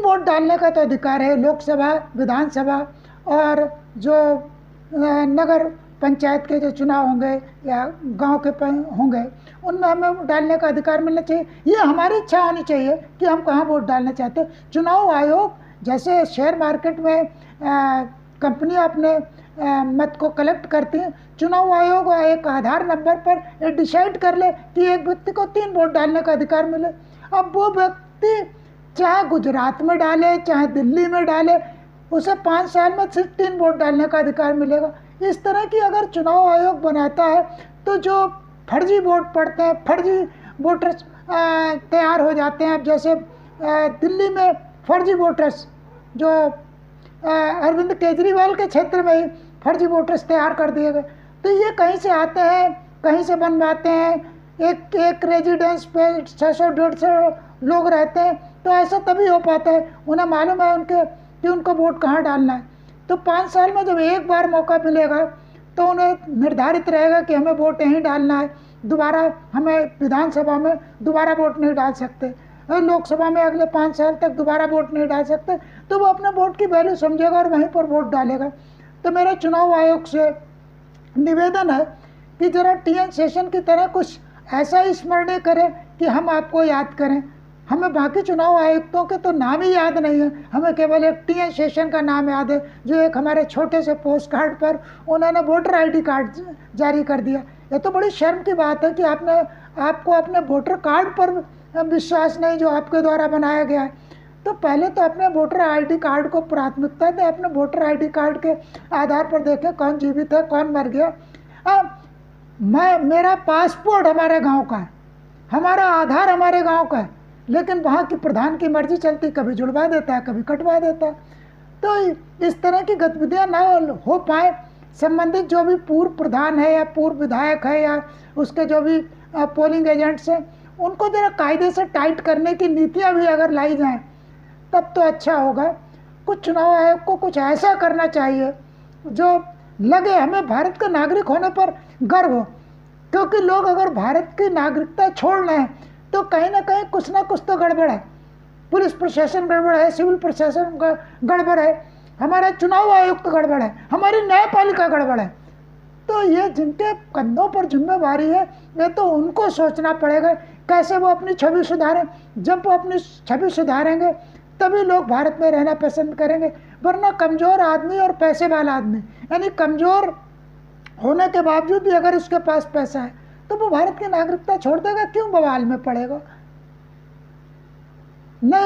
Vote डालने का तो अधिकार है। लोकसभा, विधानसभा और जो नगर पंचायत के जो चुनाव होंगे या गांव के होंगे, उनमें हमें डालने का अधिकार मिलना चाहिए। ये हमारी इच्छा होनी चाहिए कि हम कहाँ वोट डालना चाहते हैं। चुनाव आयोग जैसे शेयर मार्केट में कंपनियां अपने मत को कलेक्ट करती हैं, चुनाव आयोग एक आधार नंबर पर ये डिसाइड कर ले कि एक व्यक्ति को 3 वोट डालने का अधिकार मिले। अब वो व्यक्ति चाहे गुजरात में डाले चाहे दिल्ली में डाले, उसे 5 साल में सिर्फ 3 वोट डालने का अधिकार मिलेगा। इस तरह की अगर चुनाव आयोग बनाता है तो जो फर्जी वोट पड़ते हैं, फर्जी वोटर्स तैयार हो जाते हैं। अब जैसे दिल्ली में फर्जी वोटर्स जो अरविंद केजरीवाल के क्षेत्र में ही फर्जी वोटर्स तैयार कर दिए गए। तो ये कहीं से आते हैं, कहीं से बनवाते हैं। एक रेजिडेंस पे 600-150 लोग रहते हैं, तो ऐसा तभी हो पाता है। उन्हें मालूम है कि उनको वोट कहाँ डालना है। तो 5 साल में जब एक बार मौका मिलेगा तो उन्हें निर्धारित रहेगा कि हमें वोट यहीं डालना है, दोबारा हमें विधानसभा में दोबारा वोट नहीं डाल सकते, लोकसभा में अगले 5 साल तक दोबारा वोट नहीं डाल सकते। तो वो अपने वोट की वैल्यू समझेगा और वहीं पर वोट डालेगा। तो मेरा चुनाव आयोग से निवेदन है कि ज़रा TN शेषन की तरह कुछ ऐसा स्मरणीय करें कि हम आपको याद करें। हमें बाकी चुनाव आयुक्तों के तो नाम ही याद नहीं है, हमें केवल एक TN शेषन का नाम याद है, जो एक हमारे छोटे से पोस्ट कार्ड पर उन्होंने वोटर ID कार्ड जारी कर दिया। ये तो बड़ी शर्म की बात है कि आपको अपने वोटर कार्ड पर विश्वास नहीं जो आपके द्वारा बनाया गया है। तो पहले तो अपने वोटर ID कार्ड को प्राथमिकता दें, अपने वोटर ID कार्ड के आधार पर देखें कौन जीवित है कौन मर गया। मेरा पासपोर्ट हमारे गांव का है, हमारा आधार हमारे गांव का है, लेकिन वहाँ की प्रधान की मर्जी चलती, कभी जुड़वा देता है कभी कटवा देता है। तो इस तरह की गतिविधियाँ ना हो पाए। संबंधित जो भी पूर्व प्रधान है या पूर्व विधायक है या उसके जो भी पोलिंग एजेंट्स हैं, उनको जरा कायदे से टाइट करने की नीतियाँ भी अगर लाई जाएं तब तो अच्छा होगा। कुछ चुनाव आयोग को कुछ ऐसा करना चाहिए जो लगे हमें भारत का नागरिक होने पर गर्व हो, क्योंकि लोग अगर भारत की नागरिकता छोड़ लें तो कहीं ना कहीं कुछ ना कुछ तो गड़बड़ है। पुलिस प्रशासन गड़बड़ है, सिविल प्रशासन गड़बड़ है, हमारा चुनाव आयुक्त गड़बड़ है, हमारी न्यायपालिका गड़बड़ है। तो ये जिनके कंधों पर जिम्मेवारी है, ये तो उनको सोचना पड़ेगा कैसे वो अपनी छवि सुधारें। जब वो अपनी छवि सुधारेंगे तभी लोग भारत में रहना पसंद करेंगे, वरना कमज़ोर आदमी और पैसे वाला आदमी, यानी कमज़ोर होने के बावजूद भी अगर उसके पास पैसा है तो वो भारत की नागरिकता छोड़ देगा, क्यों बवाल में पड़ेगा। नहीं